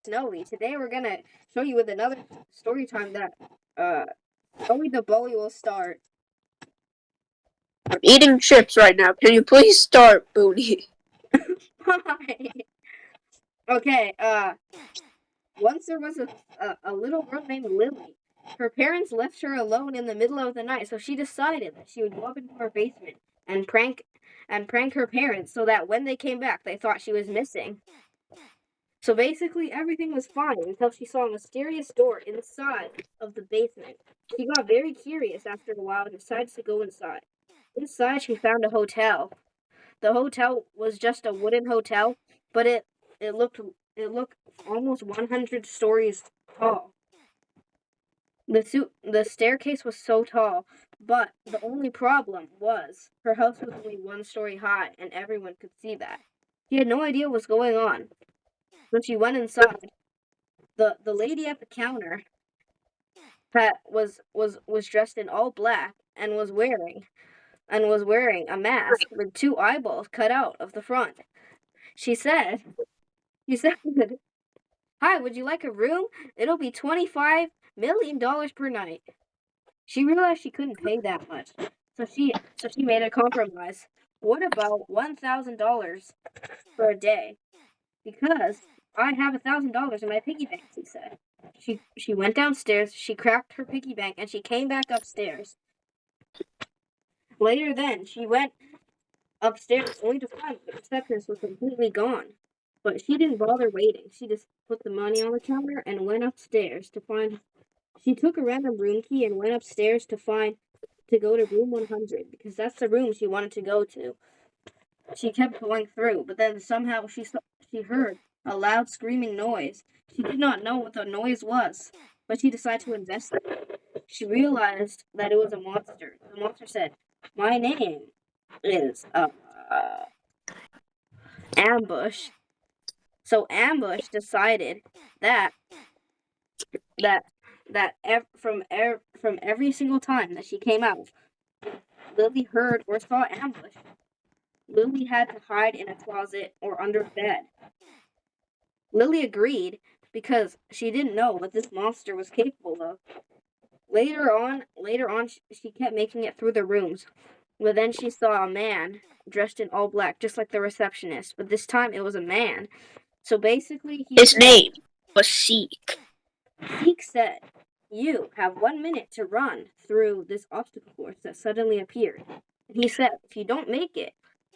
Snowy. Today we're gonna show you with another story time that Snowy the Bully will start. I'm eating chips right now. Can you please start, Boonie? Okay, once there was a little girl named Lily. Her parents left her alone in the middle of the night, so she decided that she would go up into her basement and prank her parents so that when they came back they thought she was missing. So basically, everything was fine until she saw a mysterious door inside of the basement. She got very curious after a while and decided to go inside. Inside, she found a hotel. The hotel was just a wooden hotel, but it looked almost 100 stories tall. The staircase was so tall, but the only problem was her house was only 1 story high, and everyone could see that. She had no idea what was going on. When she went inside, the lady at the counter was dressed in all black and was wearing a mask with 2 eyeballs cut out of the front. She said, "Hi, would you like a room? It'll be $25 million per night." She realized she couldn't pay that much, so she made a compromise. What about $1,000 for a day? Because I have $1,000 in my piggy bank, she said. She went downstairs, she cracked her piggy bank, and she came back upstairs. Later then, she went upstairs only to find the receptionist was completely gone. But she didn't bother waiting. She just put the money on the counter and went upstairs to find. She took a random room key and went upstairs to go to room 100 because that's the room she wanted to go to. She kept going through, but then somehow she heard a loud screaming noise. She did not know what the noise was, but she decided to investigate. She realized that it was a monster. The monster said, "My name is Ambush." So Ambush decided that from every single time that she came out, Lily heard or saw Ambush. Lily had to hide in a closet or under a bed. Lily agreed because she didn't know what this monster was capable of. Later on, she kept making it through the rooms. But then she saw a man dressed in all black, just like the receptionist. But this time it was a man. So basically, His name was Seek. Seek said, "You have 1 minute to run through this obstacle course that suddenly appeared." And he said, "If you don't make it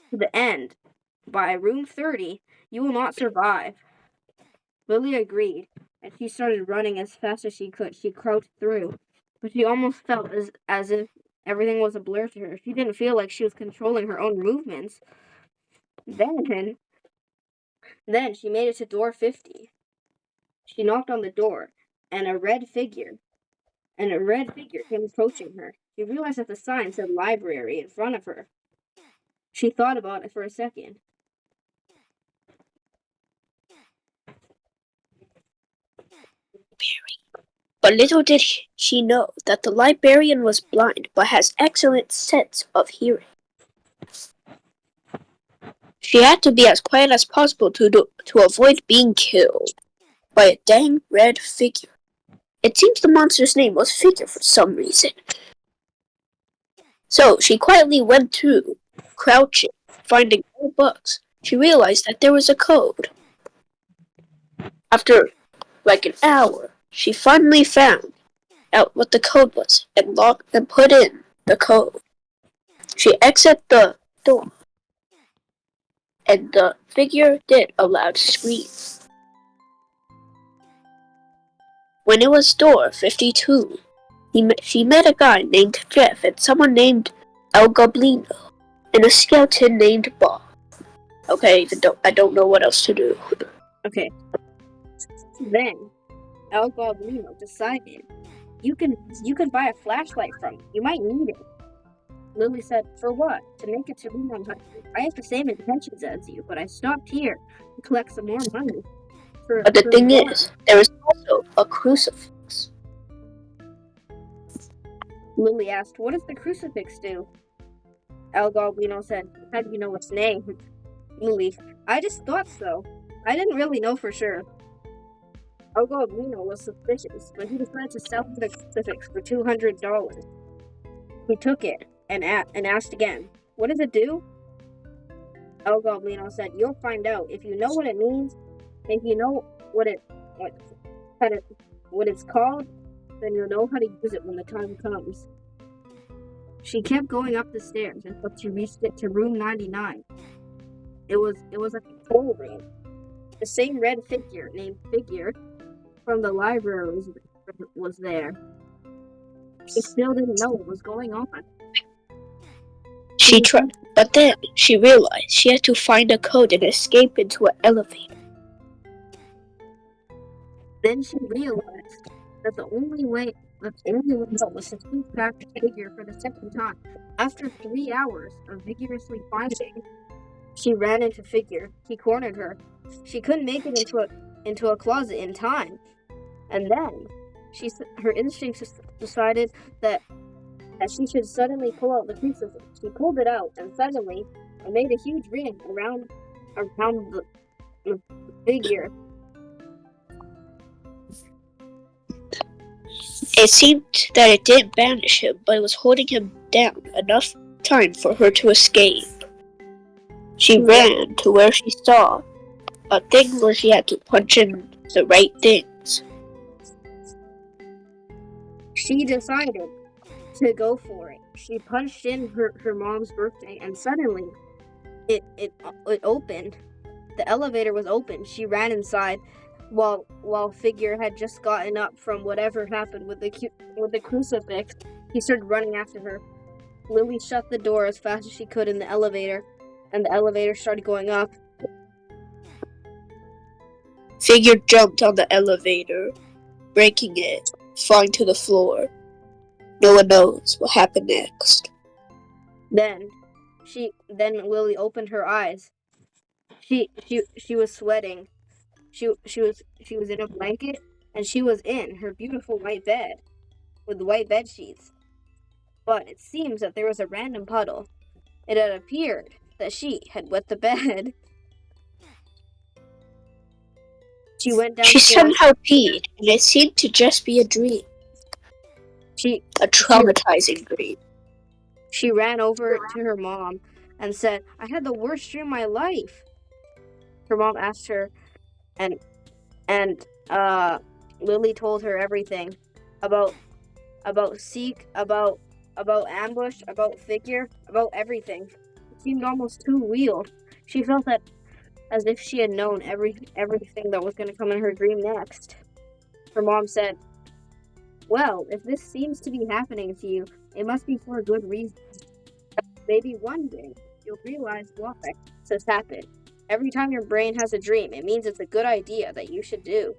to the end by room 30, you will not survive." Lily agreed, and she started running as fast as she could. She crouched through, but she almost felt as if everything was a blur to her. She didn't feel like she was controlling her own movements. Then she made it to door 50. She knocked on the door, and a red figure came approaching her. She realized that the sign said library in front of her. She thought about it for a second. But little did she know that the librarian was blind but has excellent sense of hearing. She had to be as quiet as possible to avoid being killed by a dang red figure. It seems the monster's name was Figure for some reason. So she quietly went through, crouching, finding no books. She realized that there was a code. After like an hour, she finally found out what the code was and locked and put in the code. She exited the door, and the figure did a loud scream. When it was door 52, she met a guy named Jeff and someone named El Goblino and a skeleton named Bob. Okay, I don't know what else to do. Okay. Then El Goblino decided, you can buy a flashlight from me. You might need it." Lily said, "For what?" "To make it to room 100. I have the same intentions as you, but I stopped here to collect some more money." But the thing is, there is also a crucifix. Lily asked, "What does the crucifix do?" El Goblino said, "How do you know its name?" Lily, "I just thought so. I didn't really know for sure." Algoblino was suspicious, but he decided to sell the crucifix for $200. He took it and asked again, "What does it do?" Algoblino said, "You'll find out. If you know what it means, if you know what what it's called, then you'll know how to use it when the time comes." She kept going up the stairs until she reached it to room 99. It was a control room. The same red figure named Figure from the library was there. She still didn't know what was going on. She tried, but then she realized she had to find a code and escape into an elevator. Then she realized that the only way out was to sneak back to Figure for the second time. After 3 hours of vigorously finding, she ran into Figure. He cornered her. She couldn't make it into a closet in time. And then her instincts decided that she should suddenly pull out the crucifix. She pulled it out, and suddenly it made a huge ring around the Figure. It seemed that it didn't banish him, but it was holding him down enough time for her to escape. She ran to where she saw a thing where she had to punch in the right things. She decided to go for it. She punched in her mom's birthday, and suddenly it opened. The elevator was open. She ran inside while Figure had just gotten up from whatever happened with the crucifix. He started running after her. Lily shut the door as fast as she could in the elevator, and the elevator started going up. Figure jumped on the elevator, breaking it, falling to the floor. No one knows what happened next. Then Lily opened her eyes. She was sweating. She was in a blanket, and she was in her beautiful white bed with white bed sheets. But it seems that there was a random puddle. It had appeared that she had wet the bed. She went downstairs. She somehow peed, and it seemed to just be a dream. A traumatizing dream. She ran over to her mom and said, "I had the worst dream of my life." Her mom asked her, and Lily told her everything about Seek, about Ambush, about Figure, about everything. It seemed almost too real. She felt that as if she had known everything that was going to come in her dream next. Her mom said, "Well, if this seems to be happening to you, it must be for a good reason. Maybe one day you'll realize why this happened. Every time your brain has a dream, it means it's a good idea that you should do."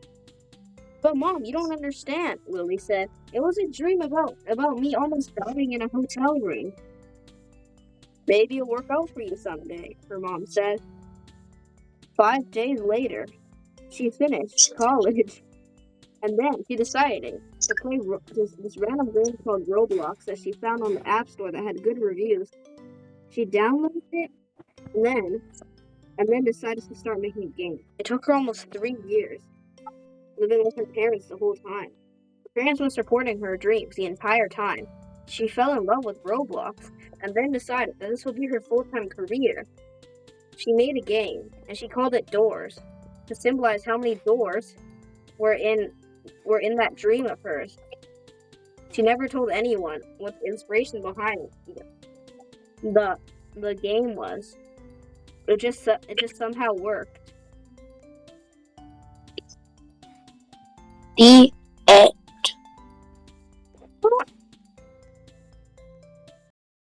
"But Mom, you don't understand," Lily said. "It was a dream about me almost dying in a hotel room." "Maybe it'll work out for you someday," her mom said. 5 days later, she finished college, and then she decided to play this random game called Roblox that she found on the App Store that had good reviews. She downloaded it, and then decided to start making a game. It took her almost 3 years, living with her parents the whole time. Her parents were supporting her dreams the entire time. She fell in love with Roblox, and then decided that this would be her full-time career. She made a game, and she called it Doors, to symbolize how many doors were in that dream of hers. She never told anyone what the inspiration behind the game was. It just somehow worked. The